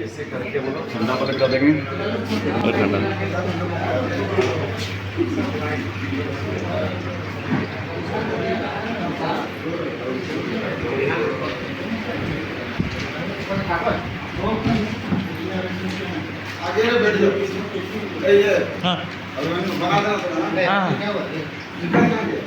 ऐसे करके बोलो, ठंडा पलट कर देंगे और ठंडा आगे में बैठ जाओ। ये हाँ अभी मैंने बना देना था ना। हाँ क्या हुआ निकल कहाँ गया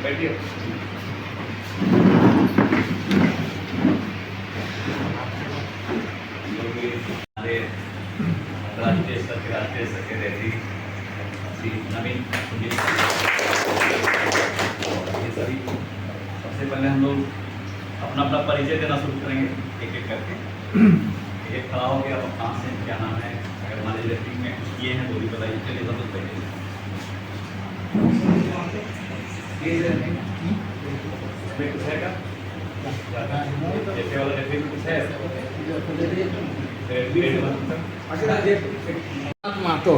बैठिए। राष्ट्रीय स्तर के राष्ट्रीय सेक्रेटरी श्री नवीन जी, ये सभी सबसे पहले हम लोग अपना अपना परिचय देना शुरू करेंगे एक एक करके। एक खड़ा हो गया, आप कहाँ से, क्या नाम है, अगर मान लीजिए रेटिंग में कुछ किए हैं तो भी बताइए। चलिए सबसे पहले कुछ है क्या? जैसे वाला रेटिंग में कुछ है? मातो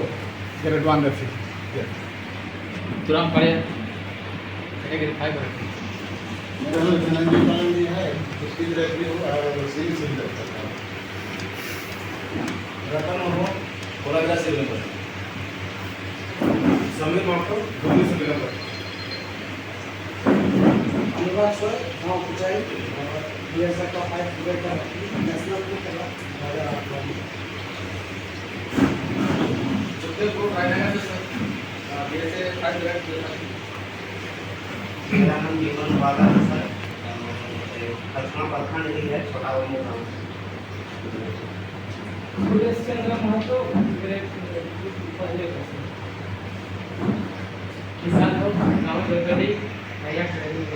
ग्रेड 1 रेफरी तुरंत पड़े धनंजय है स्किल रेफरी और सिंह सिंह रतन हो थोड़ा सा सिर में समीर मातो दोनों से मिला कर अनुराग सर हां पूछाई ये सब का 5 बेटा नेशनल में चला को फाइनल में सर ये से 5 बेटा मेरा नाम जीवन वाला है सर कल्पना प्रखंड नहीं है छोटा वो गाँव सुरेश चंद्र महतो पहले किसान हो गाँव गड़बड़ी नया ट्रेनिंग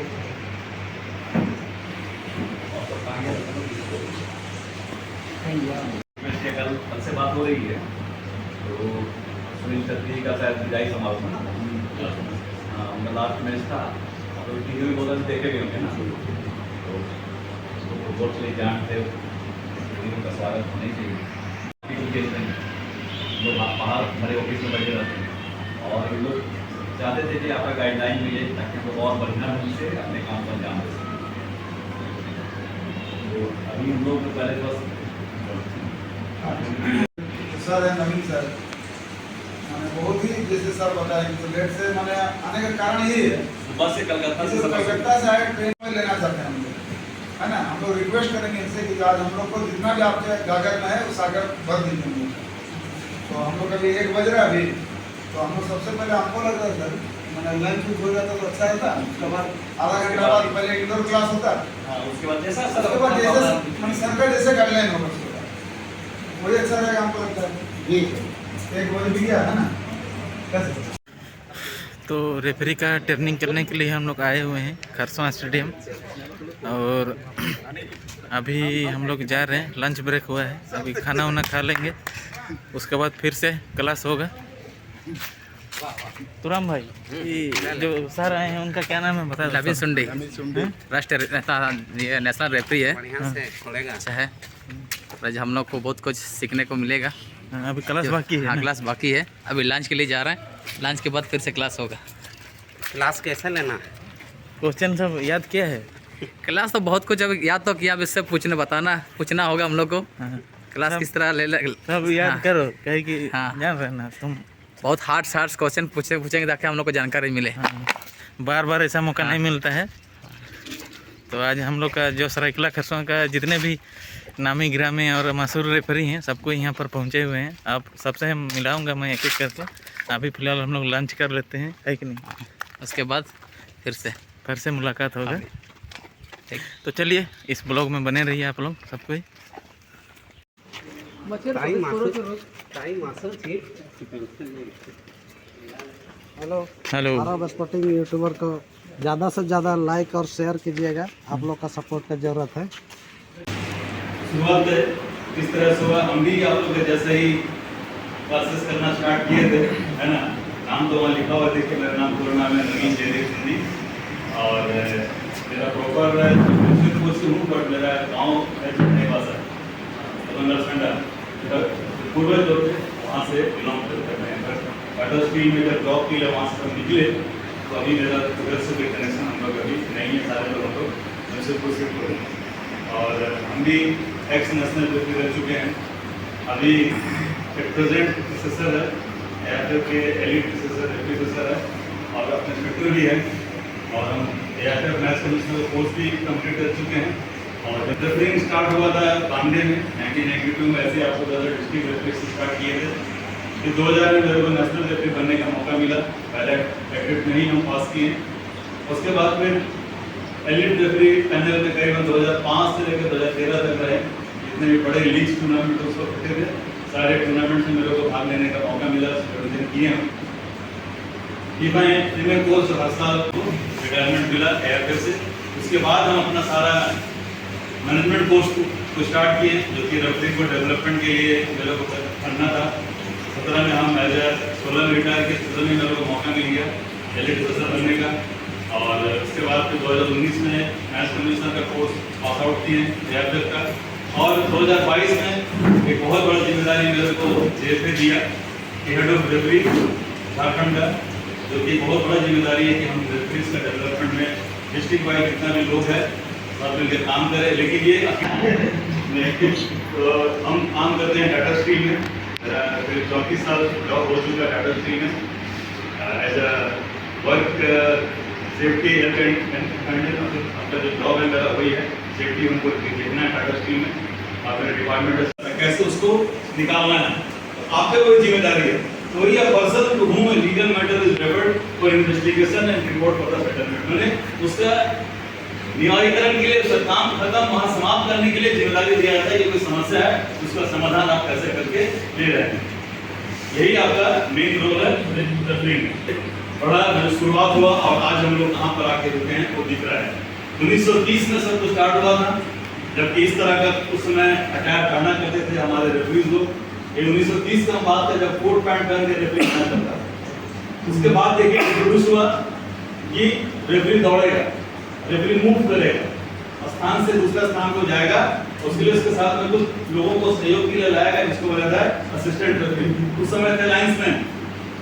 कल से बात हो रही है तो सुनील छत्री का शायद विदाई समारोह था, उनका लास्ट मैच था तो टीवी में बोला देखे भी होंगे ना, तो उसको फुटबॉल के लिए जानते उनका स्वागत होना चाहिए। लोग बाहर हमारे ऑफिस में बैठे रहते हैं और ये लोग चाहते थे कि आपका गाइडलाइन मिले ताकि हम लोग और बढ़िया ढंग से अपने काम पर जान सकें। तो अभी हम लोग पहले बस सर है नवीन सर मैंने बहुत ही जैसे सर बताया तो लेट से मैंने आने का कारण यही है बस से कलकत्ता से आए ट्रेन में लेना चाहते हैं हम लोग, है ना। हम लोग रिक्वेस्ट करेंगे इनसे कि आज हम लोग को जितना भी आपके गागर में है वो सागर भर दीजिए हम लोग। तो हम लोग अभी 1 बज रहा है अभी, तो हम लोग सबसे पहले हमको लग रहा था मैंने लंच हो जाता तो अच्छा रहता। उसके बाद आधा घंटा बाद पहले इंडोर क्लास होता, उसके बाद जैसा मैंने सर का जैसे गाइडलाइन होगा उसके बाद वही अच्छा रहेगा हमको लगता है जी। 1 बज भी गया है ना कैसे। तो रेफरी का ट्रेनिंग करने के लिए हम लोग आए हुए हैं खरसवां स्टेडियम और अभी हम लोग जा रहे हैं। लंच ब्रेक हुआ है, अभी खाना वाना खा लेंगे, उसके बाद फिर से क्लास होगा। तुराम भाई जो सर आए हैं उनका क्या नाम है बता। नवीन सुंडी राष्ट्रीय नेशनल रेफरी है। अच्छा है, आज हम लोग को बहुत कुछ सीखने को मिलेगा। अभी क्लास बाकी है। हाँ क्लास बाकी है, अभी लंच के लिए जा रहे हैं, लंच के बाद फिर से क्लास होगा। क्लास कैसे लेना? क्वेश्चन सब याद किया है? क्लास तो बहुत कुछ अब याद तो किया, अब इससे पूछना होगा हम लोग को। क्लास किस तरह सब याद हाँ। करो कहे कि हाँ। जान रहे ना तुम। बहुत हार्ड क्वेश्चन पूछेंगे ताकि हम लोग को जानकारी मिले। हाँ। बार बार ऐसा मौका नहीं मिलता है। तो आज हम लोग का जो सरायकला खरसवां का जितने भी नामी गिरामी और मशहूर रेफरी हैं सबको यहाँ पर पहुँचे हुए हैं। आप सबसे मिलाऊंगा मैं एक एक करके। अभी फ़िलहाल हम लोग लंच कर लेते हैं, है कि नहीं? उसके बाद फिर से मुलाकात होगा। तो चलिए इस ब्लॉग में बने रहिए आप लोग सब कोई। हेलो अरब स्पोर्टिंग यूट्यूबर को ज़्यादा से ज़्यादा लाइक और शेयर कीजिएगा, आप लोग का सपोर्ट का ज़रूरत है। शुरुआत है इस तरह से हुआ। हम भी आप लोग जैसे ही क्लासेस करना स्टार्ट किए थे, है ना, नाम तो वहाँ लिखा हुआ देखिए, मेरा नाम पूरा नाम है नवीन जयदेव सिंधी और मेरा प्रॉपर जमशेदपुर से हूँ, बट मेरा गाँव है चिकने पासा, तो नरसंडा पूर्वज लोग थे वहाँ से बिलोंग करते हैं। बट टाटा स्टील में जब जॉब के लिए वहाँ से हम निकले तो अभी मेरा उधर से कोई कनेक्शन हम लोग अभी नहीं है, सारे लोगों को जमशेदपुर से पूरे। और हम भी एक्स नेशनल व्यक्ति रह चुके हैं, अभी एक प्रेजेंट प्रोफेसर है, एयरटेल के एलिट प्रोफेसर है और अपने ट्विटर भी है। और हम एयरटेल मैच कमिश्नर कोर्स भी कंप्लीट कर चुके हैं। और जब रेफरिंग स्टार्ट हुआ था 92 में, 1992 में, ऐसे आपको ज़्यादा डिस्ट्रिक्ट रेफरी से स्टार्ट किए थे। फिर 2000 में मेरे को नेशनल रेफरी बनने का मौका मिला, पहले एक्टिव में ही हम पास किए। उसके बाद फिर एलिट रेफरी पैनल में करीबन 2005 से लेकर 2013 तक रहे। जितने भी बड़े लीग टूर्नामेंट उसको होते थे, सारे टूर्नामेंट में मेरे को भाग लेने का मौका मिला, सुपरविजन किए हम। प्रीमियर कोर्स हर साल रिटायरमेंट मिला एयरटेल से। उसके बाद हम अपना सारा मैनेजमेंट कोर्स को स्टार्ट किए, जो कि रेफरी को डेवलपमेंट के लिए मेरे को करना था। 17 में हम एज ए 16 में रिटायर किए, 17 में मेरे को मौका मिल गया एलिट प्रोफेसर बनने का। और उसके बाद फिर 2019 में मैच कमिश्नर का कोर्स पास आउट किए एयरटेल का। और 2022 में एक बहुत बड़ी जिम्मेदारी मेरे को जेएफए दिया कि हेड ऑफ रेफरी झारखंड का, जो कि बहुत बड़ा जिम्मेदारी है कि हम रेफरीज का डेवलपमेंट में डिस्ट्रिक्ट वाइज जितना भी लोग हैं सब मिलकर काम करें। लेकिन ये तो हम काम करते हैं टाटा स्टील में, मेरा फिर 34 साल जॉब हो चुका है टाटा स्टील में एज अ वर्क सेफ्टी अपना जो जॉब है मेरा वही है, सेफ्टी उनको देखना है टाटा स्टील में। अपने डिपार्टमेंट कैसे उसको निकालना है, आपके कोई जिम्मेदारी है। तो ये person to whom legal matter is referred for investigation and report for the settlement, मैंने उसका निवारीकरण के लिए, उसका काम खत्म वहाँ समाप्त करने के लिए जिम्मेदारी दिया जाता है कि कोई समस्या है उसका समाधान आप कैसे करके ले रहे हैं। यही आपका मेन रोल है रेफरी में। बड़ा शुरुआत हुआ और आज हम लोग कहाँ पर आके रुके हैं वो दिख रहा है। 1930 में सब कुछ स्टार्ट हुआ था, जबकि इस तरह का उस समय अटैक करना करते थे हमारे रेफरीज लोग। ये 1930 का बात है जब कोट पैंट पहन के रेफरी करना करता था। उसके बाद देखिए इंट्रोड्यूस हुआ कि रेफरी दौड़ेगा, रेफरी मूव करेगा, स्थान से दूसरा स्थान को जाएगा, उसके लिए उसके साथ में कुछ लोगों को सहयोग के लिए लाएगा, जिसको बोला जाता है असिस्टेंट रेफरी। उस समय थे लाइन्समैन,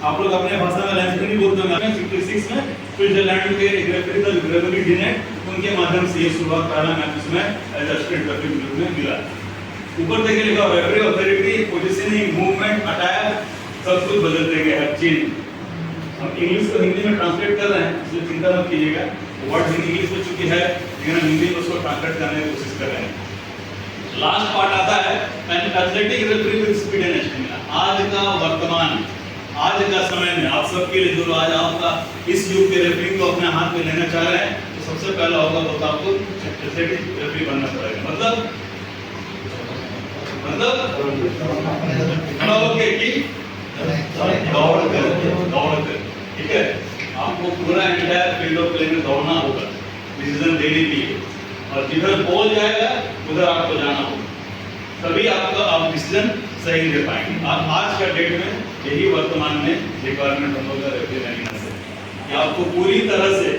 आप लोग अपने भाषा में लाइन्समैन ही बोलते होंगे। 66 में स्विट्जरलैंड के एक रेफरी था ग्रेगरी डिनेट, उनके माध्यम से ये शुरुआत पहला मैच उसमें एज असिस्टेंट रेफरी में मिला। ऊपर देखिए लिखा referee authority, positioning, movement, attack, सब कुछ बदलते गए, हर चीज। हम इंग्लिश को हिंदी में ट्रांसलेट कर रहे हैं, इसलिए चिंता मत कीजिएगा, वर्ड इंग्लिश हो चुकी है लेकिन हम हिंदी में उसको ट्रांसलेट करने की कोशिश कर रहे हैं। लास्ट पार्ट आता है athletic referee with speed and stamina. आज का वर्तमान, आज का समय में आप सबके लिए जो आज आपका इस युग के रेफरी को अपने हाथ में लेना चाह रहे हैं, तो सबसे पहला होगा तो आपको एथलेटिक रेफरी बनना पड़ेगा। मतलब ओके कि दौड़ कर, ठीक है, आपको पूरा एंटायर फील्ड ऑफ प्ले में दौड़ना होगा डिसीजन देने के लिए, और जिधर बॉल जाएगा उधर आपको जाना होगा, तभी आपका आप डिसीजन सही दे पाएंगे। आज का डेट में यही वर्तमान में रिक्वायरमेंट हम लोग का रेफरी लाइन से कि आपको पूरी तरह से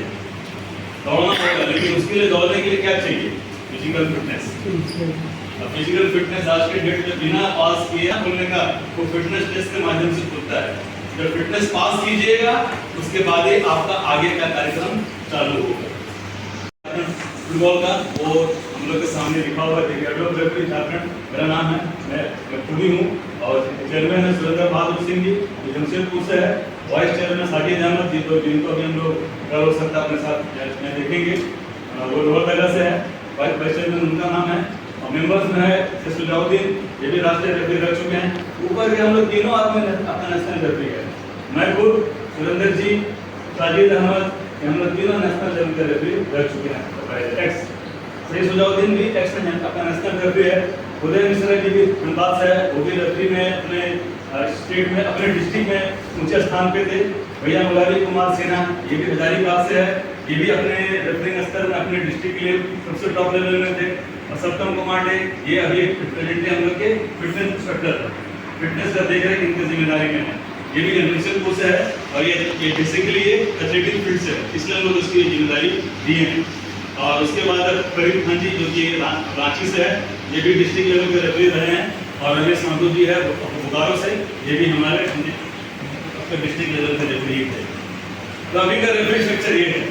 दौड़ना होगा। लेकिन उसके लिए दौड़ने के लिए क्या चाहिए? Physical fitness. फिजिकल फिटनेस आज के डेट में बिना पास किए खुलने का वो फिटनेस टेस्ट के माध्यम से खुलता है। जब फिटनेस पास कीजिएगा उसके बाद ही आपका आगे का कार्यक्रम चालू होगा। फुटबॉल का वो हम लोग के सामने लिखा हुआ है, एडवोकेट रेफरी झारखंड मेरा नाम है, मैं खुद ही हूँ, और चेयरमैन है सुरेंद्र बहादुर सिंह जी जो जमशेदपुर से है, वाइस चेयरमैन साजिद अहमद जी तो जिनको भी हम लोग गर्व हो सकता अपने साथ में देखेंगे, वो लोहरदगा से है, वाइस चेयरमैन उनका नाम है, और मेंबर्स में है सलाउद्दीन, ये भी राष्ट्रीय रेफरी रह चुके हैं। ऊपर के हम लोग तीनों आदमी अपना नेशनल रेफरी है, मैं खुद, सुरेंद्र जी, साजिद अहमद, हम लोग तीनों नेशनल लेवल के रेफरी रह चुके हैं। एक्स सही सलाउद्दीन भी एक्स में अपना नेशनल रेफरी है। उदय मिश्रा जी भी धनबाद से है, वो भी रेफरी में अपने स्टेट में अपने डिस्ट्रिक्ट में ऊंचे स्थान पे थे। भैया मुरारी कुमार सिन्हा ये भी हजारीबाग से है, ये भी अपने रेफरिंग स्तर में अपने डिस्ट्रिक्ट के लिए सबसे टॉप लेवल में थे। और सप्तम कमांड है, ये अभी प्रेजेंटली हम लोग के फिटनेस इंस्ट्रक्टर है, फिटनेस का देख रहे इनकी जिम्मेदारी में है। ये भी एडमिशन कोर्स है और ये बेसिकली ये एथलेटिक फील्ड से है, इसलिए हम लोग इसकी जिम्मेदारी दिए हैं। और उसके बाद फरीद खान जी जो कि रांची से है, ये भी डिस्ट्रिक्ट लेवल के रेफरी रहे हैं। और रमेश महतो जी है बोकारो से, ये भी हमारे डिस्ट्रिक्ट लेवल के रेफरी थे। तो अभी का रेफरी स्ट्रक्चर ये है,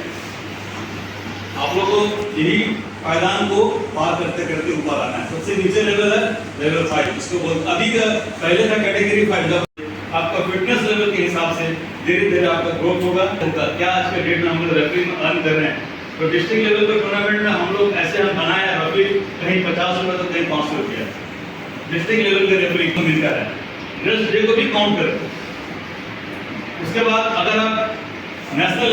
आप लोग को यही पायदान को पार करते करते ऊपर आना है। सबसे नीचे लेवल है लेवल 5, इसको बोलते अभी का पहले था कैटेगरी 5। जब आपका फिटनेस लेवल के हिसाब से धीरे धीरे आपका ग्रोथ होगा। क्या आज के डेट में हम लोग रेफरी में अर्न कर रहे हैं, तो डिस्ट्रिक्ट लेवल के टूर्नामेंट में हम लोग ऐसे हम बनाए हैं रेफरी कहीं 50 रुपये तो कहीं 500 रुपया डिस्ट्रिक्ट लेवल के रेफरी को मिलता है। नेक्स्ट डे को भी काउंट करें। उसके बाद अगर आप नेशनल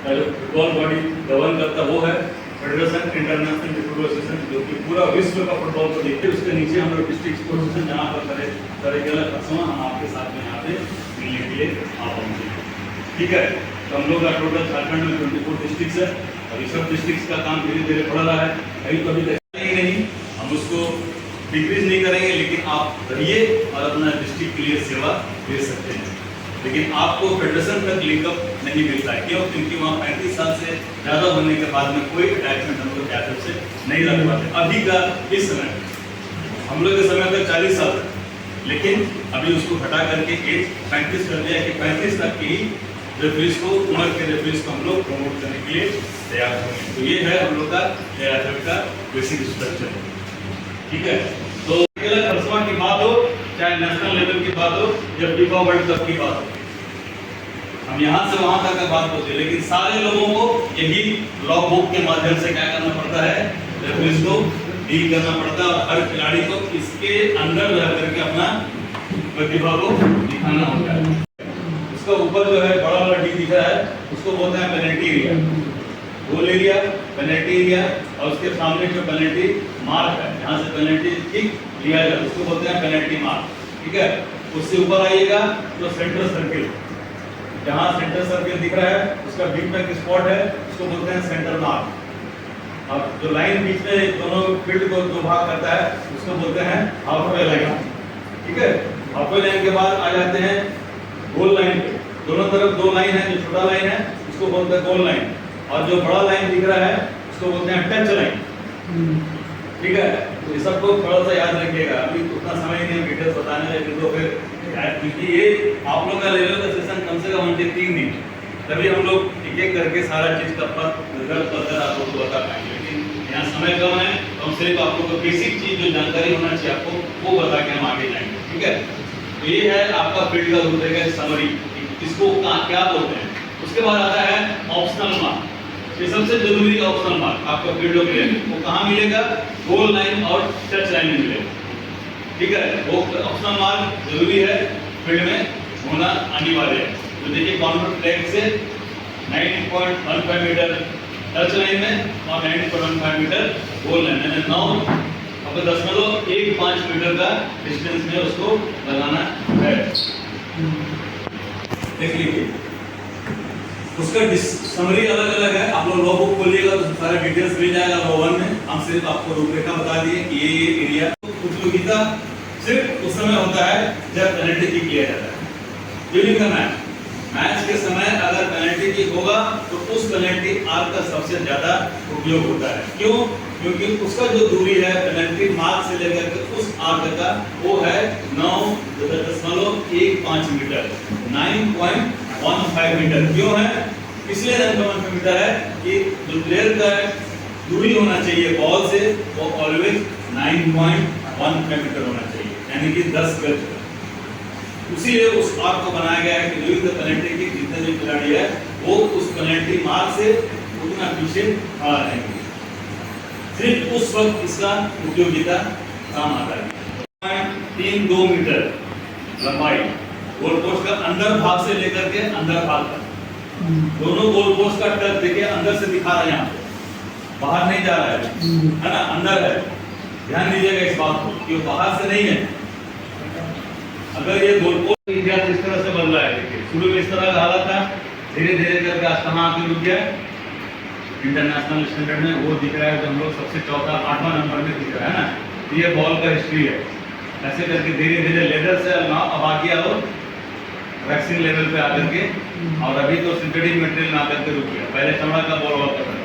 फुटबॉल बॉडी गवर्न करता वो है फेडरेशन इंटरनेशनल फुटबॉल एसोसिएशन, जो कि पूरा विश्व का फुटबॉल को देखते हैं। उसके नीचे हम लोग डिस्ट्रिक्ट स्पोर्ट्स एसोसिएशन, जहाँ पर तरह के अलग कसमा हम आपके साथ में यहाँ पे मिलने के लिए आ पहुँचे। ठीक है, तो हम लोग का टोटल झारखंड में 24 डिस्ट्रिक्ट है। अभी सब डिस्ट्रिक्ट का काम धीरे धीरे बढ़ रहा है। अभी कभी नहीं, हम उसको डिक्रीज नहीं करेंगे, लेकिन आप रहिए और अपना डिस्ट्रिक्ट के लिए सेवा दे सकते हैं। लेकिन आपको फेडरेशन तक लिंकअप नहीं मिलता है। क्यों? क्योंकि वहाँ 35 साल से ज़्यादा होने के बाद में कोई अटैचमेंट हम लोग कैथल से नहीं रख पाते। अभी का इस समय हम लोग के समय तक 40 साल था, लेकिन अभी उसको हटा करके एज 35 कर दिया कि 35 तक की रेफरीज को, उम्र के रेफरीज को हम लोग प्रमोट करने के लिए तैयार होंगे। तो ये है हम लोग का एआईएफएफ का बेसिक स्ट्रक्चर। ठीक है, तो खर्चवा की बात हो चाहे नेशनल लेवल की बात हो या फीफा वर्ल्ड कप की बात हो, हम यहाँ से वहाँ तक का बात होती है, लेकिन सारे लोगों को यही लॉग बुक के माध्यम से क्या करना पड़ता है, रेफरीज को डील करना पड़ता है। और हर खिलाड़ी को इसके अंदर रह करके अपना प्रतिभा को दिखाना होता है। उसका ऊपर जो है बड़ा वाला डी दिख रहा है, उसको बोलते हैं पेनल्टी एरिया, गोल एरिया, पेनल्टी एरिया, और उसके सामने जो पेनल्टी मार्क है, जहाँ से पेनल्टी किक लिया जाए उसको बोलते हैं पेनल्टी मार्क। ठीक है, उससे ऊपर आइएगा तो सेंटर सर्किल, जहाँ सेंटर सर्किल दिख रहा है उसका बीच में एक स्पॉट है, उसको बोलते हैं सेंटर मार्क। अब जो लाइन बीच में दोनों फील्ड को दो भाग करता है उसको बोलते हैं हाफ वे लाइन। ठीक है, हाफ वे लाइन के बाद आ जाते हैं गोल लाइन पे। दोनों तरफ दो लाइन है, जो छोटा लाइन है उसको बोलते हैं गोल लाइन, और जो बड़ा लाइन दिख रहा है उसको बोलते हैं टच लाइन। ठीक है, तो ये सबको थोड़ा सा याद रखिएगा। अभी उतना समय नहीं है डिटेल्स बताने में, लेकिन तो फिर क्योंकि ये आप लोग का लेवल का सेशन कम से कम 3 दिन, तभी हम लोग एक एक करके सारा चीज़ का रिजल्ट पता आप लोग को बता पाएंगे। लेकिन यहाँ समय कम है, तो हम सिर्फ आप लोग को बेसिक चीज़ जो जानकारी होना चाहिए आपको वो बता के हम आगे जाएंगे। ठीक है, तो ये है आपका फील्ड का रूप रहेगा समरी, इसको क्या बोलते हैं। उसके बाद आता है ऑप्शनल मार्क। ये सबसे जरूरी ऑप्शनल मार्क आपका फील्ड ऑफ प्ले वो कहाँ मिलेगा, गोल लाइन और टच लाइन में मिलेगा। ठीक है, वो ऑप्शनल मार्क जरूरी है, फील्ड में होना अनिवार्य है। तो देखिए कॉर्नर फ्लैग से 90.15 मीटर टच लाइन में और 90.15 मीटर गोल लाइन में 9.15 मीटर का डिस्टेंस में उसको लगाना है। देख लीजिए, उसका समरी अलग अलग है। आप लोग लॉ बुक खोलिएगा तो सारा डिटेल्स मिल जाएगा लॉ 1 में। हम सिर्फ आपको रूपरेखा बता दिए कि ये एरिया उपयोगिता सिर्फ उस समय होता है जब पेनल्टी किक लिया जाता है। ये नहीं करना है, मैच के समय अगर पेनल्टी किक होगा तो उस पेनल्टी आर्क का सबसे ज्यादा उपयोग होता है। क्यों? क्योंकि उसका जो दूरी है पेनल्टी मार्क से लेकर के उस आर्क का वो है 9.15 मीटर, 9.15 मीटर। क्यों है? इसलिए 9.15 मीटर है कि जो प्लेयर का दूरी होना चाहिए बॉल से वो ऑलवेज 9.15 मीटर होना चाहिए, यानी कि 10 गज। इसीलिए उस आर्क को बनाया गया है कि ड्यूरिंग द पेनल्टी किक जितने भी खिलाड़ी है वो उस पेनल्टी मार्क से उतना पीछे खड़ा रहेंगे। सिर्फ उस वक्त इसका उपयोगिता काम आता है। 3.2 मीटर लंबाई गोल पोस्ट का अंदर भाग से लेकर के अंदर भाग तक, दोनों गोल पोस्ट का टच देखिए अंदर से दिखा रहा है, यहाँ बाहर नहीं जा रहा है ना, अंदर है। ध्यान दीजिएगा इस बात को कि बाहर से नहीं है। अगर ये गोल पोस्ट इतिहास इस तरह से बदला है, देखिए शुरू में इस तरह का हालत था, धीरे धीरे करके आज कहाँ आके रुक गया, इंटरनेशनल स्टैंडर्ड में वो दिख रहा है, जो हम लोग सबसे चौथा 8वां नंबर में दिख रहा है ना। ये बॉल का हिस्ट्री है। ऐसे करके धीरे धीरे लेदर से अब आ गया और वैक्सीन लेवल पे आकर के, और अभी तो सिंथेटिक मटेरियल में आकर के रुक गया। पहले चमड़ा का बॉल हुआ करता था,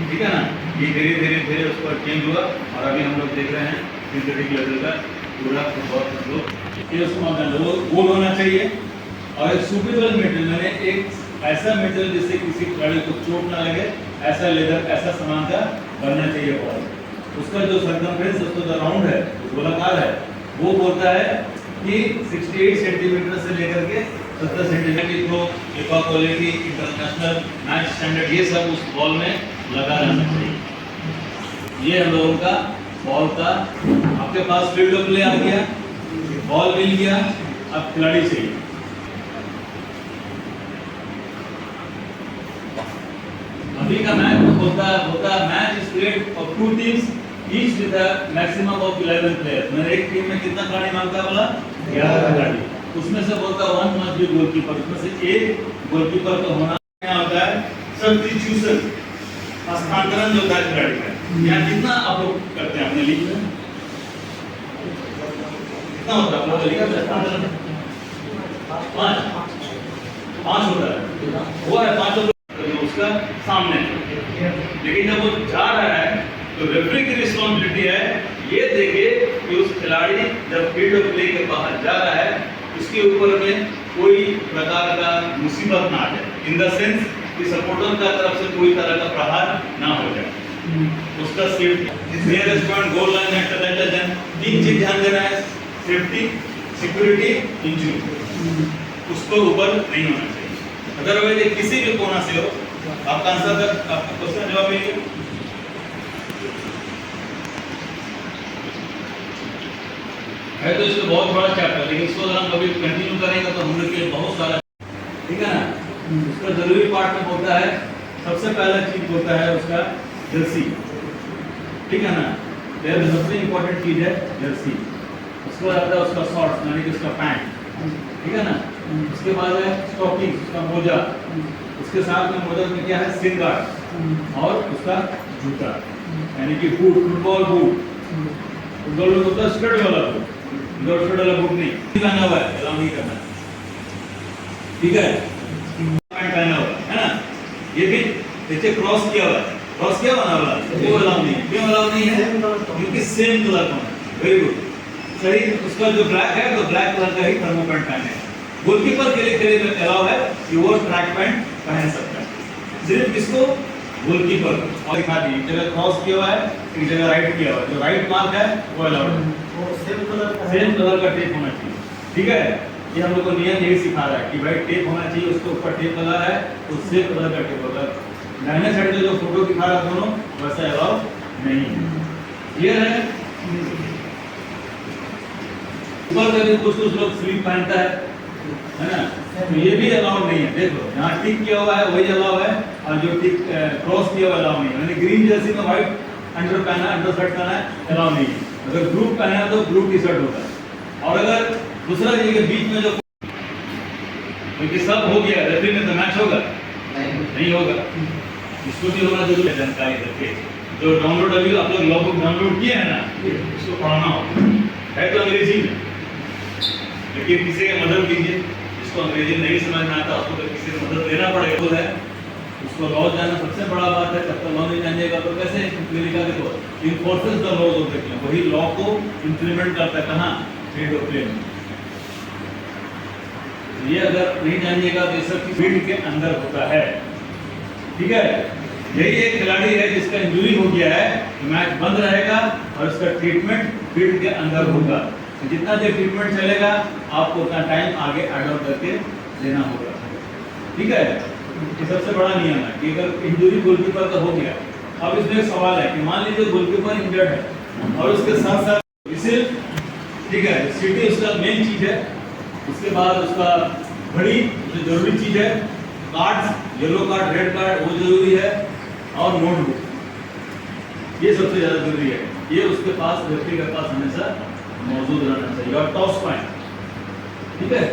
ठीक है ना। ये धीरे धीरे धीरे उस पर चेंज हुआ और अभी हम लोग देख रहे हैं सिंथेटिक लेवल का पूरा फुटबॉल। ये उसको वो गोल होना चाहिए और एक सुटेबल मटेरियल, मैंने एक ऐसा मटेरियल जिससे किसी खिलाड़ी को चोट ना लगे, ऐसा लेदर ऐसा सामान का बनना चाहिए बॉल। उसका जो सर्कमफ्रेंस उसका जो राउंड है, गोलाकार है, वो बोलता है कि 68 सेंटीमीटर से लेकर के 70 सेंटीमीटर को एफा क्वालिटी इंटरनेशनल मैच स्टैंडर्ड ये सब उस बॉल में लगा रहना चाहिए। ये हम लोगों का बॉल का, आपके पास फील्ड ऑफ प्ले आ गया, बॉल मिल गया, अब खिलाड़ी चाहिए। अभी का मैच होता match is played for 2 teams each with a maximum of 11 players. मैंने एक टीम में कितना खिलाड़ी मांगता बोला 11 खिलाड़ी, उसमें से बोलता 1 मस्ट बी गोलकीपर, उसमें से एक गोलकीपर तो होना होता है। सब्स्टिट्यूशन हस्तांतरण जो होता है खिलाड़ी का, यहाँ कितना आप लोग करते हैं अपने लीग में, कितना होता है आप लोग लीग में हस्तांतरण? 5 होता है, वो है 5 उसका सामने। लेकिन जब वो जा रहा है तो रेफरी की रिस्पॉन्सिबिलिटी है ये देखे कि उस खिलाड़ी जब फील्ड ऑफ प्ले के बाहर जा रहा है उसके ऊपर में कोई प्रकार का मुसीबत ना आ जाए, इन द सेंस कि सपोर्टर का तरफ से कोई तरह का प्रहार ना हो जाए, उसका safety nearest point goal line है, टच 3 चीज ध्यान देना है, सेफ्टी, सिक्योरिटी, इंजरी, उसको ऊपर नहीं होना चाहिए। अदरवाइज किसी भी कोना से हो, आपका आंसर तक आपका क्वेश्चन जवाब मिलेगा। है तो इसमें बहुत बड़ा चैप्टर, लेकिन इसको अगर हम कभी कंटिन्यू करेंगे तो हम लोग के बहुत सारा, ठीक है ना। उसका जरूरी पार्ट में होता है, सबसे पहला चीज होता है उसका जर्सी, ठीक है ना। सबसे इम्पोर्टेंट चीज है जर्सी। उसके बाद आता है उसका शॉर्ट्स यानी कि उसका पैंट, ठीक है ना। उसके बाद है स्टॉकिंग, उसका मोजा, उसके साथ में मोजा में क्या है सिन गार्ड, और उसका जूता यानी कि boot, football boot. Football boot होता है स्टड वाला बूट, स्टड वाला बूट नहीं पहना हुआ है, अलाउ नहीं करना, ठीक है। पैंट पहना हुआ है ना, ये भी नीचे क्रॉस किया हुआ है, क्रॉस किया हुआ ना वाला, वो अलाउ नहीं है। क्यों अलाउ नहीं है? क्योंकि सेम कलर का है। वेरी गुड, सही। उसका जो ब्लैक है तो ब्लैक कलर का ही थर्मो पैंट पहने। गोलकीपर के लिए में अलाउ है कि वो ट्रैक पैंट पहन सकता है, सिर्फ किसको? गोलकीपर। और दिखा दी, एक जगह क्रॉस किया हुआ है, एक जगह राइट किया हुआ है, जो राइट मार्क है वो अलाउड है, सेम कलर का टेप होना चाहिए, ठीक है। ये हम लोग को नियम यही सिखा रहा है कि भाई टेप होना चाहिए, उसके ऊपर टेप लगा है तो सेम कलर का टेप होगा। दाहिने साइड में जो फोटो दिखा रहा दोनों वैसा अलाउ नहीं है, क्लियर है। ऊपर का भी कुछ लोग स्लीव पहनता है ना, तो ये भी अलाउड नहीं है। देखो जहाँ टिक किया हुआ है वही अलाउ है, और जो टिक क्रॉस किया हुआ अलाउ नहीं है। मैंने ग्रीन जर्सी में व्हाइट अंडर पहना, अंडर शर्ट पहना है, अलाउ नहीं है। अगर ब्लू पहना है तो ब्लू टी शर्ट होता है। और अगर दूसरा ये के बीच में जो, क्योंकि सब हो गया, रेफरी में तो मैच होगा नहीं होगा, इसको भी होना जरूरी है। जानकारी रखे, जो डाउनलोड अभी आप लोग लॉग बुक डाउनलोड किए हैं ना, इसको पढ़ना हो है तो अंग्रेजी में, लेकिन किसी की मदद लीजिए। जिसको अंग्रेजी नहीं समझ में आता उसको तो किसी की मदद लेना पड़ेगा। तो है उसको लॉ जानना सबसे बड़ा बात है। जब तक लॉ नहीं जानिएगा तो कैसे लिखा? देखो, enforces the laws of the game, वही लॉ को इंप्लीमेंट करता है। कहाँ? फील्ड ऑफ प्ले में। ये अगर नहीं जानिएगा तो ये सब फील्ड के अंदर होता है, ठीक है। यही एक खिलाड़ी है जिसका इंजरी हो गया है, मैच बंद रहेगा और उसका ट्रीटमेंट फील्ड के अंदर होगा। जितना देर ट्रीटमेंट चलेगा आपको उतना टाइम आगे एड ऑन करके देना होगा, ठीक है। ये सबसे बड़ा नियम है कि अगर इंजरी गोलकीपर का हो गया, अब इसमें एक सवाल है कि मान लीजिए गोलकीपर इंजर्ड है और उसके साथ साथ इसे, ठीक है, सीटी उसका मेन चीज है। उसके बाद उसका घड़ी जो जरूरी चीज है, card, yellow card, red card वो जरूरी है, और नोटबुक ये सबसे ज्यादा जरूरी है। ये उसके पास, व्यक्ति के पास हमेशा मौजूद रहना चाहिए, और टॉस पॉइंट, ठीक है।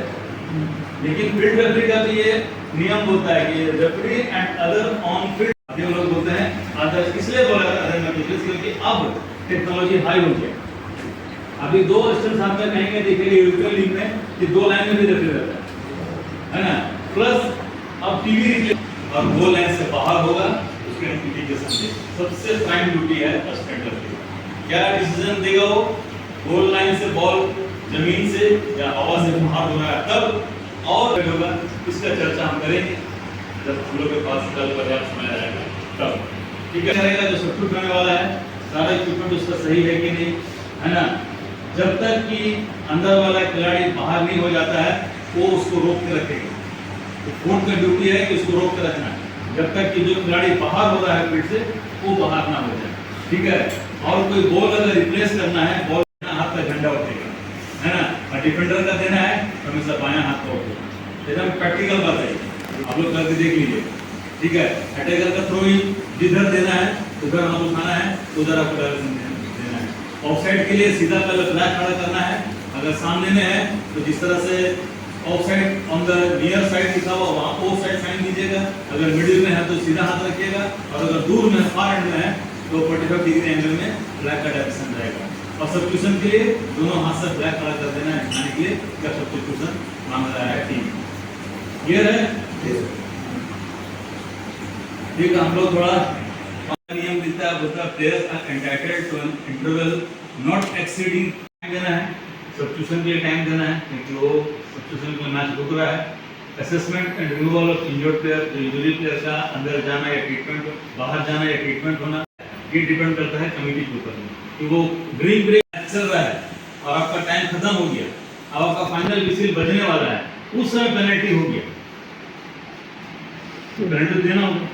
लेकिन फील्ड रेफरी का भी ये नियम होता है कि referee and other on field अभी हम लोग बोलते हैं आदर्श, इसलिए बोला था अदर मैथमेटिक्स क्योंकि अब टेक्नोलॉजी हाई हो गया। अभी दो स्टूडेंट्स आप में कहेंगे देखिए यूट्यूब लिंक में कि 2 लाइन में भी रेफर रहता है ना, प्लस अब टीवी रिप्लेस और 2 लाइन से बाहर होगा उसके नोटिफिकेशन से सबसे प्राइम ड्यूटी है स्टैंडर्ड की। क्या डिसीजन देगा वो, गोल लाइन से बॉल जमीन से या हवा से बाहर हो रहा है तब और होगा, इसका चर्चा हम करेंगे जब हम लोग के पास कल पर्याप्त समय रहेगा तब, ठीक है रहेगा। जो सब करने वाला है सारा इक्विपमेंट उसका सही है कि नहीं, है ना, जब तक कि अंदर वाला खिलाड़ी बाहर नहीं हो जाता है वो उसको रोक के रखेगा। तो कोर्ट का ड्यूटी है कि उसको रोक के रखना है जब तक कि जो खिलाड़ी बाहर हो रहा है फील्ड से वो बाहर ना हो जाए, ठीक है। और कोई बॉल अगर रिप्लेस करना है, बॉल हाथ का झंडा उठेगा, है ना, और डिफेंडर का देना है हमेशा बायां हाथ का उठेगा। एकदम प्रैक्टिकल बात है, आप लोग करके देख लीजिए, ठीक है। अटैकर का थ्रो जिधर देना है उधर हाथ उठाना है, उधर आपको डायरेक्शन देना है। ऑफसाइड के लिए सीधा पहले फ्लैग खड़ा करना है, अगर सामने में है तो जिस तरह से offside on the near side लिखा हुआ वहाँ ऑफ साइड साइन दीजिएगा, अगर मिडिल में है तो सीधा हाथ रखिएगा, और अगर दूर में फार एंड में है तो 45 डिग्री एंगल में फ्लैग का डायरेक्शन रहेगा। और सब्स्टिट्यूशन के लिए दोनों हाथ से फ्लैग खड़ा कर देना है दिखाने के लिए क्या सब्स्टिट्यूशन मांग रहा है टीम। क्लियर है? ठीक है, हम लोग थोड़ा नियम देता है, बोलता है players are entitled to an interval not exceeding, time देना है सब्स्टिट्यूशन के लिए, टाइम देना है क्योंकि वो सब्स्टिट्यूशन के मैच रुक रहा है। Assessment and removal of injured player, जो इंजरी प्लेयर का अंदर जाना या ट्रीटमेंट बाहर जाना या ट्रीटमेंट होना, ये डिपेंड करता है कमेटी के ऊपर कि वो ड्रिंक ब्रेक चल रहा है और आपका टाइम खत्म हो गया, अब आपका फाइनल विसिल बजने वाला है, उस समय पेनल्टी हो गया तो पेनल्टी देना होगा,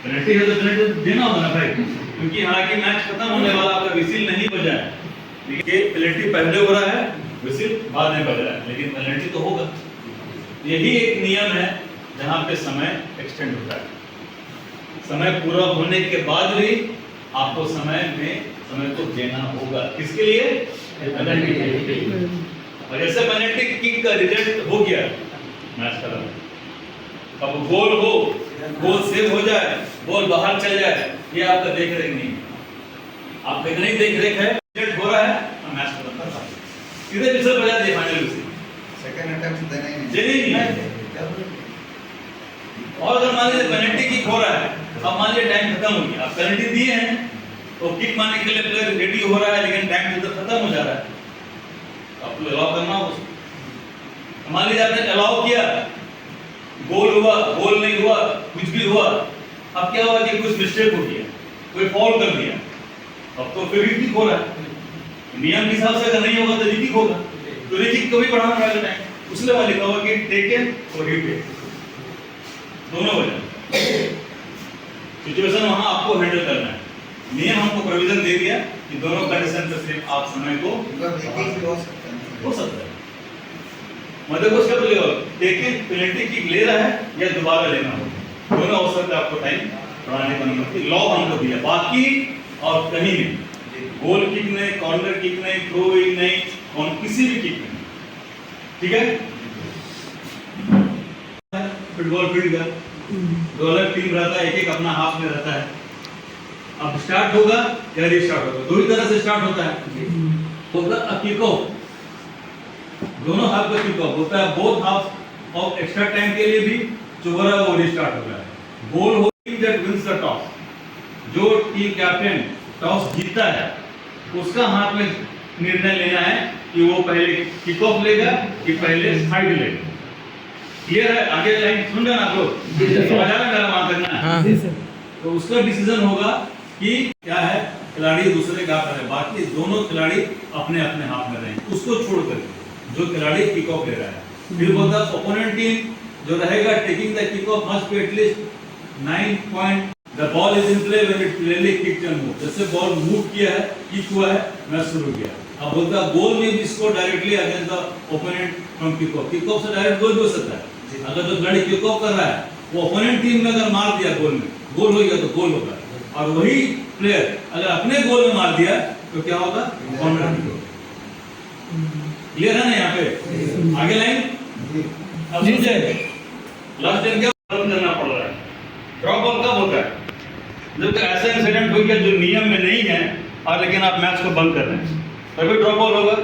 पेनल्टी है तो पेनल्टी देना होगा ना भाई, क्योंकि हालांकि मैच खत्म होने वाला, आपका विसिल नहीं बजा है, लेकिन पेनल्टी पहले हो रहा है विसिल बाद में बज रहा है, लेकिन पेनल्टी तो होगा। यही एक नियम है जहां पे समय एक्सटेंड होता है, समय पूरा होने के बाद भी आपको समय को देना होगा, किसके लिए, पेनल्टी के लिए। और जैसे पेनल्टी किक का रिजल्ट हो गया मैच खत्म, अब गोल हो, गोल सेव हो जाए, बॉल बाहर चल जाए, ये आपका देख रेख नहीं, आपका नहीं देख रेख है, रिजल्ट हो रहा है और मैच खत्म कर रहा है, सीधे विसल बजा दिए फाइनल विसल, सेकंड अटेम्प्ट देना ही नहीं है। और अगर मान लीजिए पेनल्टी किक हो रहा है, अब मान लीजिए टाइम खत्म हो गया, अब पेनल्टी दिए हैं तो किक मारने के लिए प्लेयर रेडी हो रहा है, लेकिन टाइम तो खत्म हो जा रहा है, आपको अलाउ करना होगा उसको। मान लीजिए आपने अलाउ किया, गोल हुआ, गोल नहीं हुआ, कुछ भी हुआ, अब क्या हुआ कि कुछ मिस्टेक हो गया, कोई फॉल कर दिया, अब तो फिर किक हो रहा है, नियम के हिसाब से अगर नहीं होगा तो रिकिक होगा, तो रिकिक को भी बढ़ाना पड़ेगा टाइम, उसलिए वहां लिखा हुआ कि टेकन और रिटेक दोनों वजह सिचुएशन वहां आपको हैंडल करना है। नियम हमको प्रोविजन दे दिया कि दोनों कंडीशन पे सिर्फ आप समय को हो सकता है, मतलब कुछ क्या बोलेगा, टेकन पेनल्टी किक ले रहा है या दोबारा लेना होगा, दोनों अवसर पे आपको टाइम बढ़ाने का अनुमति लॉ हमको दिया, बाकी और कहीं नहीं, गोल किक नहीं, कॉर्नर किक नहीं, थ्रो इन नहीं, और किसी भी किक नहीं, ठीक है। फुटबॉल फील्ड का दो अलग टीम रहता है, एक एक अपना हाफ में रहता है, अब स्टार्ट होगा या रीस्टार्ट होगा, दो ही तरह से स्टार्ट होता है, होगा अ किक ऑफ, दोनों हाफ का किक ऑफ होता है, both half of extra time के लिए भी जो हो रहा है वो रीस्टार्ट हो रहा है। गोल हो दैट विंस द टॉस, जो टीम कैप्टन टॉस जीतता है उसका हाथ में निर्णय लेना है कि वो पहले किक ऑफ लेगा कि पहले साइड लेगा। क्लियर है? आगे लाइन सुन रहे ना आप लोग, समझ आ रहा है मेरा बात करना, तो उसका डिसीजन होगा कि क्या है, खिलाड़ी दूसरे का हाथ में, बाकी दोनों खिलाड़ी अपने अपने हाथ में रहेंगे, उसको छोड़कर जो खिलाड़ी किक ऑफ ले रहा है। फिर बोलता है ओपोनेंट टीम जो रहेगा taking the kick off must be at least 9 point, the ball is in play when it clearly kicked and move, जैसे बॉल मूव किया है, किक हुआ है, मैच शुरू किया। अब बोलता है गोल में भी score directly against the opponent from kick off, kick off से डायरेक्ट गोल भी हो सकता है, अगर जो खिलाड़ी किक ऑफ कर रहा है वो ओपोनेंट टीम में अगर मार दिया गोल में, गोल हो गया तो गोल होगा, और वही प्लेयर अगर अपने गोल में मार दिया तो क्या होगा, कॉर्नर किक होगा। क्लियर है ना यहाँ पे? आगे लाइन अब समझे, लास्ट टाइम क्या करना पड़ रहा है, ड्रॉप बॉल कब होता है? जब ऐसा इंसिडेंट हो गया जो नियम में नहीं है और लेकिन आप मैच को बंद कर रहे हैं, तभी ड्रॉप बॉल होगा।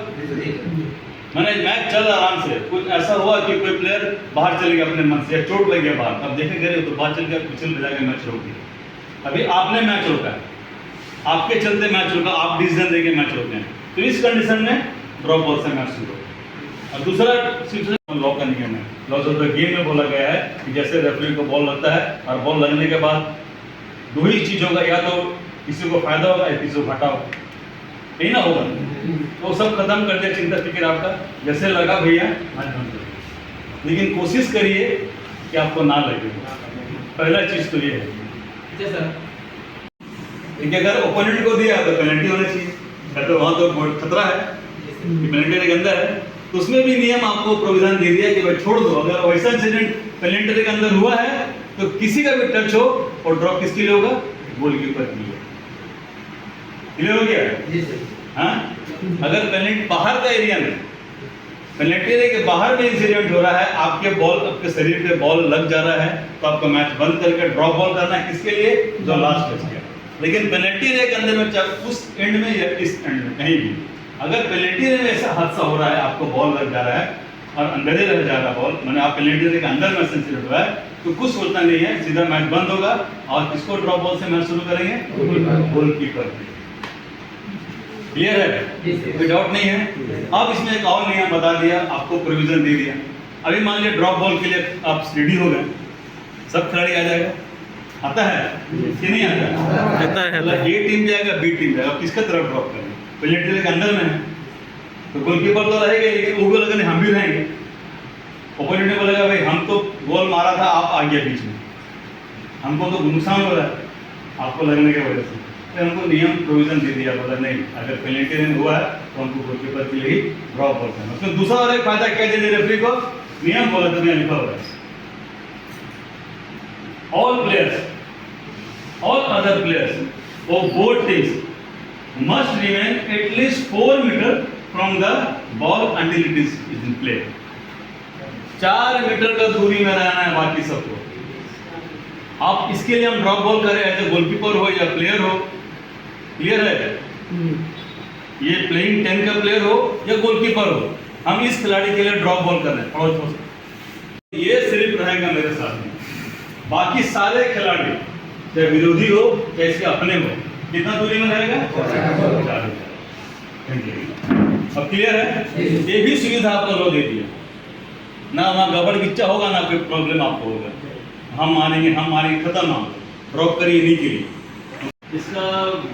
मैंने मैच चल आराम से, कुछ ऐसा हुआ कि कोई प्लेयर बाहर चले गया अपने मन से, या चोट लग गया बाहर, अब देखे गए तो बाहर चल गया, पिछल बजा के मैच रोक दिया। अभी आपने मैच रोका है, आपके चलते मैच रोका, आप डिसीजन देके मैच रोके हैं, तो इस कंडीशन में ड्रॉप बॉल से मैच शुरू होगा। और दूसरा सिचुएशन लॉ का नियम है, लॉज ऑफ द गेम में बोला गया है कि जैसे रेफरी को बॉल लगता है और बॉल लगने के बाद दो ही चीज होगा, या तो किसी को फायदा होगा या किसी को घाटा होगा, यही ना होगा। तो सब खत्म कर दिया चिंता फिक्र आपका, जैसे लगा भैया मैच बंद कर दिया। लेकिन कोशिश करिए कि आपको ना लगे, पहला चीज तो ये है। देखिए अगर ओपोनेंट को दिया तो पेनल्टी होनी चाहिए, तो वहां तो खतरा है कि पेनल्टी के अंदर है, तो उसमें भी नियम आपको प्रोविजन दे दिया कि भाई छोड़ दो। अगर वैसा इंसिडेंट पेनल्टी के अंदर हुआ है तो किसी का भी टच हो और ड्रॉप किसके लिए होगा? गोलकीपर के लिए। क्लियर हो गया? हाँ, अगर पेनल्टी बाहर का एरिया में, पेनल्टी एरिया के बाहर में इंसिडेंट हो रहा है, आपके बॉल, आपके शरीर पे बॉल लग जा रहा है, तो आपको मैच बंद करके ड्रॉप बॉल करना है। किसके लिए? जो लास्ट बच गया। लेकिन पेनल्टी एरिया के अंदर में, चाहे उस एंड में या इस एंड में, कहीं भी अगर पेनल्टी एरिया में ऐसा हादसा हो रहा है, आपको बॉल लग जा रहा है और अंदर ही रह जा रहा बॉल, मैंने आप पेनल्टी एरिया के अंदर में इंसिडेंट हुआ है, तो कुछ सोचना नहीं है, सीधा मैच बंद होगा। और किसको ड्रॉप बॉल से मैच शुरू करेंगे? गोलकीपर। क्लियर है? कोई डाउट नहीं है। अब इसमें एक और नियम बता दिया, आपको प्रोविजन दे दिया। अभी मान लिया ड्रॉप बॉल के लिए आप रेडी हो गए, सब खिलाड़ी आ जाएगा, आता है कि नहीं आता है? मतलब ए टीम जाएगा, बी टीम जाएगा, किसका तरफ ड्रॉप करेंगे? पेनल्टी के अंदर में है तो गोलकीपर तो रहेगा, लेकिन वो बोलेगा हम भी रहेंगे। ओपोनेंट ने बोलेगा भाई हम तो गोल मारा था, आप आ गया बीच में, हमको तो नुकसान हो रहा है आपको लगने की वजह से। तो हमको नियम प्रोविजन दे दिया, बोला नहीं अगर पेनल्टी नहीं हुआ है तो हमको गोलकीपर के लिए ही ड्रॉप बॉल करना। उसमें दूसरा और एक फायदा क्या दे रेफरी को? नियम बोला तो लिखा हुआ है, all players, all other players of both teams must remain at least 4 meter from the ball until it is in play. 4 metre का दूरी में रहना है बाकी सबको। आप इसके लिए हम ड्रॉप बॉल करें, एज ए गोलकीपर हो या प्लेयर हो। क्लियर है? ये प्लेइंग 10 का प्लेयर हो या गोलकीपर हो, हम इस खिलाड़ी के लिए ड्रॉप बॉल कर रहे हैं। ये सिर्फ रहेगा मेरे साथ में, बाकी सारे खिलाड़ी चाहे विरोधी हो चाहे इसके अपने हो, कितना दूरी में रहेगा? 4 मीटर। अब क्लियर है? ये भी सुविधा आपको लो दे दिया, ना वहाँ गड़बड़ गिच्चा होगा, ना कोई प्रॉब्लम आपको होगा। हम मारेंगे, खत्म, हम ड्रॉप करिए नहीं करिए। इसका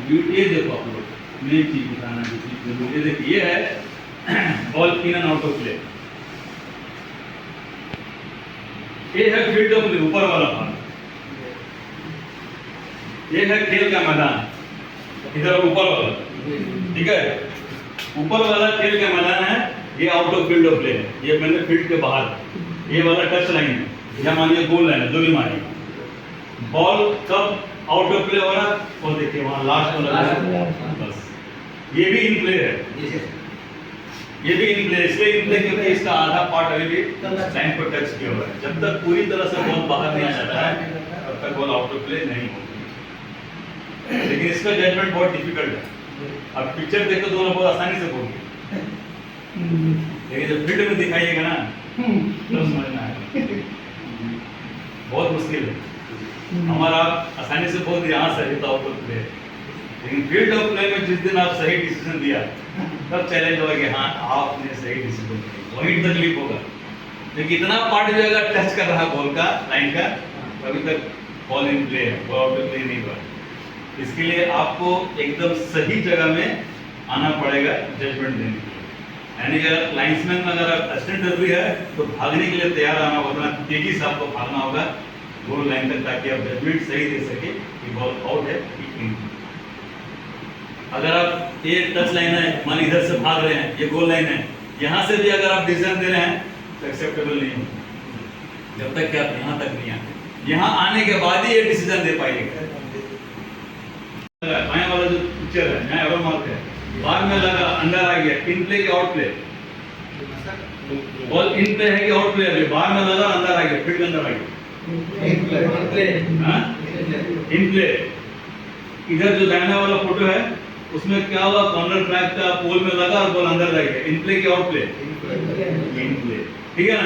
ये देखो आप लोग, मेन चीज बताना जरूरी। ये देखिए, ये है ball in and out of play. ये है फील्ड ऑफ प्ले, ऊपर वाला भाग। ये है खेल का मैदान, इधर ऊपर वाला, ठीक है? ऊपर वाला खेल का मैदान है, ये out of field of play है, ये मैंने फील्ड के बाहर। ये वाला टच लाइन है, या मानिए गोल लाइन है, जो भी मारेगा। बॉल कब आउट ऑफ प्ले हो रहा है, और देखिए वहां लास्ट वाला बस, ये भी इन प्ले है, ये भी इन प्ले। इसलिए इन प्ले क्योंकि इसका आधा पार्ट अभी भी लाइन पर टच किया हुआ है। जब तक पूरी तरह से बॉल बाहर नहीं आ जाता है तब तक बॉल आउट ऑफ प्ले नहीं होती। लेकिन इसका जजमेंट बहुत डिफिकल्ट है। अब पिक्चर देखो दोनों बहुत आसानी से बोल, लेकिन जब फील्ड में दिखाइएगा ना तो समझना है, बहुत मुश्किल है। हमारा आसानी से बोल दिया हाँ सही तो आउट ऑफ प्ले, लेकिन फील्ड ऑफ प्ले में जिस दिन आप सही डिसीजन दिया तब चैलेंज होगा कि हाँ आपने सही डिसीजन दिया, वही तकलीफ होगा। लेकिन इतना पार्ट जो अगर टच कर रहा बॉल का लाइन का, अभी तक बॉल इन प्ले है, बॉल आउट ऑफ प्ले नहीं हुआ। इसके लिए आपको एकदम सही जगह में आना पड़ेगा जजमेंट देने के लिए। यानी कि अगर लाइन्समैन में अगर असिस्टेंट रेफरी है तो भागने के लिए तैयार आना होगा, तेजी से आपको भागना होगा गोल लाइन तक, ताकि आप जजमेंट सही दे सके कि बॉल आउट है कि इन। अगर आप ये टच लाइन है, मान इधर से भाग रहे हैं, ये गोल लाइन है, यहाँ से भी अगर आप डिसीजन दे रहे हैं तो एक्सेप्टेबल नहीं होगा जब तक कि आप यहाँ तक नहीं आते। यहाँ आने के बाद ही ये डिसीजन दे पाएंगे। बाएं वाला जो पिक्चर है, मैं एरो मार्क है, बार में लगा, अंदर आ गया, इन प्ले की out play, ball in play है कि आउट प्ले है, बार में लगा अंदर आ गया, फील्ड के अंदर आ गया, इन प्ले। इधर जो दाहिना वाला फोटो है उसमें क्या हुआ, कॉर्नर फ्लैग का पोल में लगा और बॉल अंदर रह गया। इन प्ले की आउट प्ले, इन प्ले, ठीक है ना।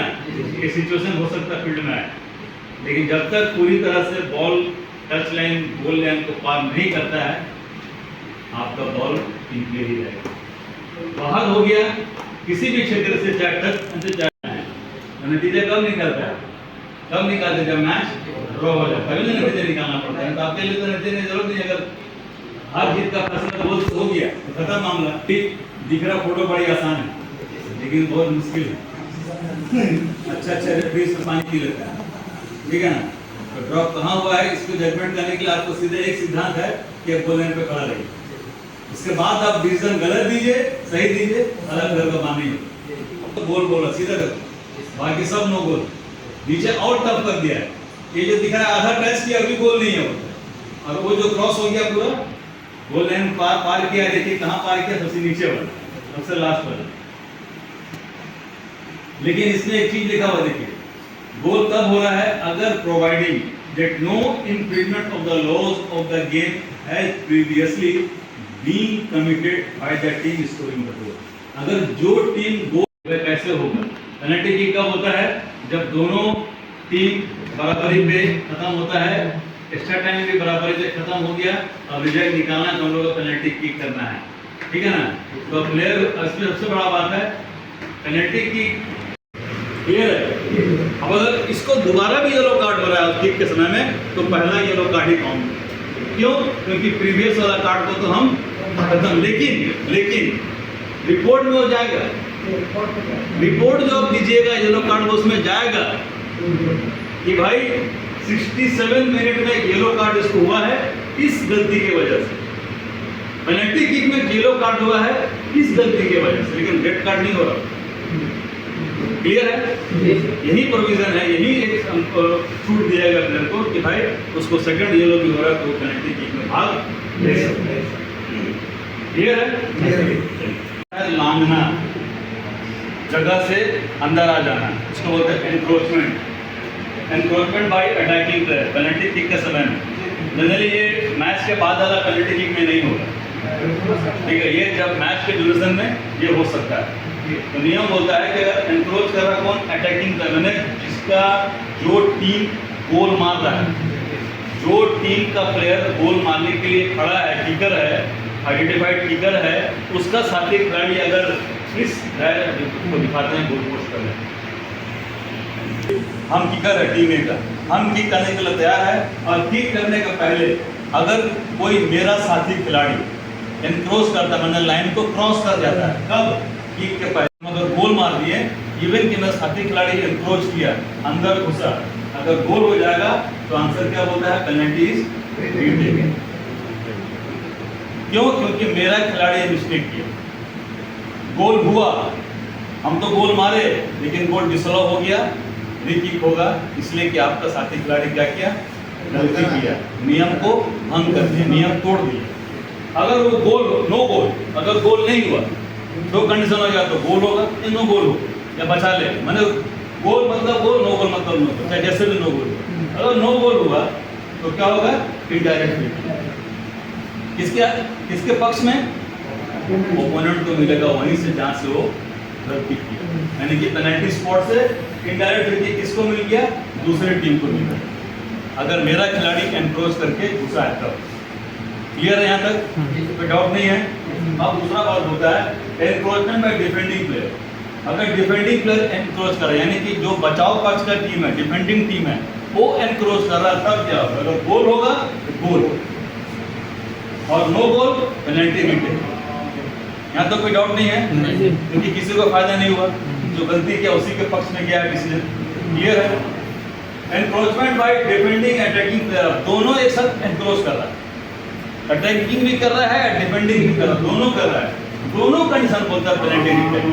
ये सिचुएशन हो सकता है फील्ड में है, लेकिन जब तक पूरी तरह से ball touch line goal line को पार नहीं करता है आपका बॉल इन प्ले ही रहेगा। बाहर हो गया किसी भी क्षेत्र से, चाहे टच से चाहे, तो नतीजा कब निकलता है, कब निकालते, जब मैच ड्रॉ हो जाता है, तभी नतीजा निकालना पड़ता है। तो आपके लिए तो नतीजे की जरूरत नहीं। अगर हार जीत का फैसला हो गया तो खत्म मामला। दिख रहा फोटो बड़ी आसान है लेकिन बहुत मुश्किल है। अच्छा रेफरी इसमें पानी पी लेता है, ठीक है ना। तो ड्रॉप कहाँ हुआ है इसको जजमेंट करने के लिए आपको सीधे एक सिद्धांत है कि आप गोल लाइन पे खड़ा रहिए। उसके बाद आप डिसीजन गलत दीजिए, सही दीजिए, अलग अलग का मानिए। तो गोल बोला सीधा रखो, बाकी सब नो गोल। नीचे आउट टफ कर दिया है, ये जो दिख रहा है आधा टच किया अभी गोल नहीं है वो, और वो जो क्रॉस हो गया पूरा गोल लाइन पार किया। देखिए कहाँ पार किया, सबसे नीचे वाला, सबसे लास्ट वाला। लेकिन इसमें एक चीज लिखा हुआ देखिए, गोल तब हो रहा है अगर providing that no infringement of the laws of the game has previously been committed by the team scoring the goal. अगर जो टीम गोल कैसे होगा, पेनल्टी किक कब होता है, जब दोनों टीम बराबरी पे खत्म होता है, एक्स्ट्रा टाइम भी बराबरी पे खत्म हो गया और रिजल्ट निकालना तो हम लोग को पेनल्टी किक करना है, ठीक है ना। तो प्लेयर इसमें सबसे बड़ा बात है पेनल्टी किक क्लियर है। अब अगर इसको दोबारा भी येलो कार्ड हो रहा है किक के समय में तो पहला येलो कार्ड ही काउंट। क्यों? क्योंकि प्रीवियस वाला कार्ड को तो हम खत्म, लेकिन रिपोर्ट में हो जाएगा, रिपोर्ट जो आप दीजिएगा येलो कार्ड वो उसमें जाएगा कि भाई 67 मिनट में येलो कार्ड इसको हुआ है इस गलती की वजह से। पेनल्टी किक में येलो कार्ड हुआ है इस गलती की वजह से, लेकिन रेड कार्ड नहीं हो रहा। क्लियर है? यही प्रोविजन है, यही एक छूट दिया गया प्लेयर को कि भाई उसको सेकंड येलो भी हो रहा है तो पेनल्टी किक में भाग ले सकते हैं। क्लियर है? लांघना, जगह से अंदर आ जाना, इसको बोलते हैं encroachment. Encroachment bye attacking player penalty kick के समय में। जनरली ये मैच के बाद वाला पेनल्टी किक में नहीं होगा, ठीक है। ये जब मैच के ड्यूरेशन में ये हो सकता है। तो नियम बोलता है कि अगर एनक्रोच कर रहा कौन, अटैकिंग प्लेयर, मैंने जिसका जो टीम गोल मार रहा है, जो टीम का प्लेयर गोल मारने के लिए खड़ा है, किकर है, आइडेंटिफाइड किकर है, उसका साथी खिलाड़ी अगर इस को दिखाते हैं गोल पोस्ट कर रहे, हम किकर है टीम ए का, हम किक करने के लिए तैयार है, और किक करने के पहले अगर कोई मेरा साथी खिलाड़ी एनक्रोच करता है, मैंने लाइन को क्रॉस कर जाता है, कब? किक के पहले। अगर गोल मार दिए, इवन कि मेरा साथी खिलाड़ी एनक्रोच किया, अंदर घुसा, अगर गोल हो जाएगा तो आंसर क्या बोलता है, पेनल्टी इज टेकन। क्यों? क्योंकि मेरा खिलाड़ी मिस्टेक किया, गोल हुआ, हम तो गोल मारे लेकिन गोल डिसअलाउ हो गया, री-किक होगा, इसलिए कि आपका साथी खिलाड़ी क्या किया, गलती किया, नियम को भंग कर दिया, नियम तोड़ दिया। अगर वो गोल, नो गोल, अगर गोल नहीं हुआ दो कंडीशन हो गया, तो गोल होगा या नो गोल हो, या बचा ले, मैंने गोल मतलब गोल, नो गोल मतलब नो गोल, चाहे जैसे भी नो गोल। अगर नो गोल हुआ तो क्या होगा, इनडायरेक्ट किसके पक्ष में, ओपोनेंट को मिलेगा वहीं से जहां से वो गलती किया, यानी कि पेनल्टी स्पॉट से इनडायरेक्ट फ्री किसको मिल गया, दूसरे टीम को मिल गया, अगर मेरा खिलाड़ी एनक्रोच करके घुसा है तब। क्लियर है यहाँ तक? कोई डाउट नहीं है? अब दूसरा बात होता है एनक्रोचमेंट बाय डिफेंडिंग प्लेयर। अगर डिफेंडिंग प्लेयर एनक्रोच कर रहा है, यानी कि जो बचाव पक्ष का टीम है, डिफेंडिंग टीम है, वो एनक्रोच कर रहा है, तब क्या होगा, अगर गोल होगा तो गोल, और नो गोल पेनल्टी रिटेक। यहाँ तो कोई डाउट नहीं है, क्योंकि किसी को फायदा नहीं हुआ, जो गलती किया उसी के पक्ष में गया डिसीजन। क्लियर है? Encroachment by defending attacking player, दोनों एक साथ एनक्रोच कर रहा है, अटैकिंग भी कर रहा है, डिफेंडिंग भी कर रहा है, दोनों कर रहा है, दोनों कंडीशन बोलता है पेनल्टी रिटेकन।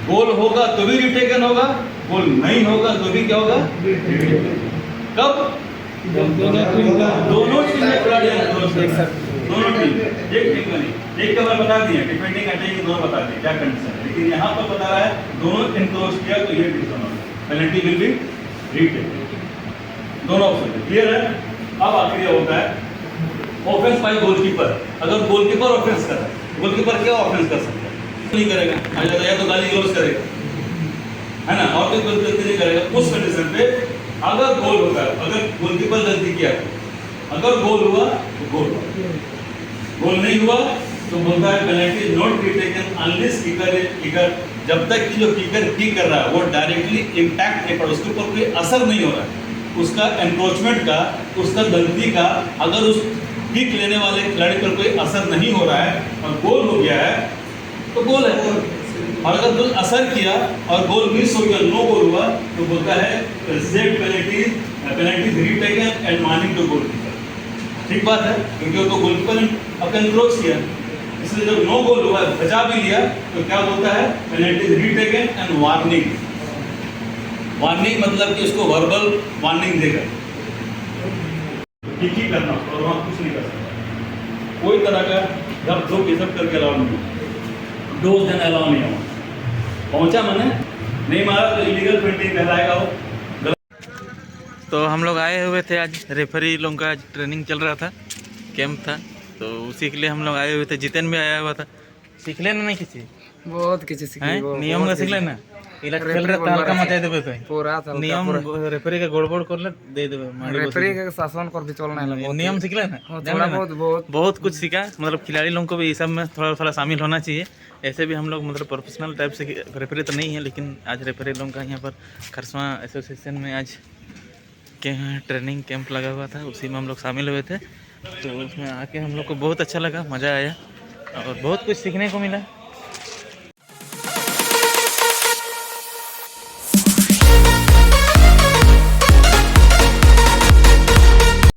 गोल होगा तो भी रिटेकन होगा, गोल नहीं होगा तो भी क्या होगा, कब? दोनों टीम में खिलाड़ी एनक्रोच कर रहा है, दोनों टीम, एक टीम का नहीं, एक का बता दिए डिफेंडिंग अटैकिंग दोनों बता दिए क्या कंडीशन है, लेकिन यहाँ पर बता रहा है दोनों एनक्रोच किया तो ये कंडीशन होगा, पेनल्टी विल बी रिटेकन। दोनों ऑप्शन है, क्लियर है। अब आखिरी होता है ऑफेंस बाय गोलकीपर। अगर गोलकीपर ऑफेंस कर रहा है, गोलकीपर क्या ऑफेंस कर सकता है? नहीं करेगा, या तो गाली गलौज करेगा, है ना, और कोई गलती नहीं करेगा। उस कंडीशन पे अगर गोल होता है, अगर गोलकीपर गलती किया, अगर गोल हुआ तो गोल हुआ, गोल नहीं हुआ तो बोलता है penalty not be taken unless kicker जब तक कि जो किकर किक कर रहा है वो डायरेक्टली इम्पैक्ट नहीं पड़ा, उसके ऊपर कोई असर नहीं हो रहा है, उसका एनक्रोचमेंट का, उसका गलती का अगर उस किक लेने वाले खिलाड़ी पर कोई असर नहीं हो रहा है और गोल हो गया है तो गोल है। और अगर कुछ असर किया और गोल मिस हो गया, नो गोल हुआ, तो बोलता है set penalty retaken and warning to goalkeeper. ठीक बात है, क्योंकि वो तो गोलकीपर ने अपने एनक्रोच किया, इसलिए जब नो गोल हुआ, बचा भी लिया, तो क्या बोलता है penalty retaken and warning. Warning मतलब कि उसको वर्बल वार्निंग देगा, ठीक ही करना और वहाँ कुछ नहीं कर सकता। कोई तरह का जब जो ये सब करके अलाउ नहीं, डोज देना अलाउ नहीं है। पहुंचा मैंने नहीं मारा तो इलीगल पेंटिंग कहलाएगा वो। तो हम लोग आए हुए थे, आज रेफरी लोगों का आज ट्रेनिंग चल रहा था, कैंप था, तो उसी के लिए हम लोग आए हुए थे। जितेन भी आया हुआ था। सीख लेना नहीं किसी बहुत किसी हैं नियम का सीख लेना। इला खेल रहे तालका मचाई देबे तो पूरा नियम रेफरी के गड़बड़ कर ले दे देबे मारी रेफरी के शासन कर भी चलना है। नियम सीख लेना। थोड़ा बहुत बहुत कुछ सीखा, मतलब खिलाड़ी लोगों को भी ये सब में थोड़ा थोड़ा शामिल होना चाहिए। ऐसे भी हम लोग मतलब प्रोफेशनल टाइप से रेफरी तो नहीं है, लेकिन आज रेफरी लोगों का यहाँ पर खरसवां एसोसिएशन में आज के ट्रेनिंग कैंप लगा हुआ था, उसी में हम लोग शामिल हुए थे। तो उसमें आके हम लोग को बहुत अच्छा लगा, मज़ा आया और बहुत कुछ सीखने को मिला।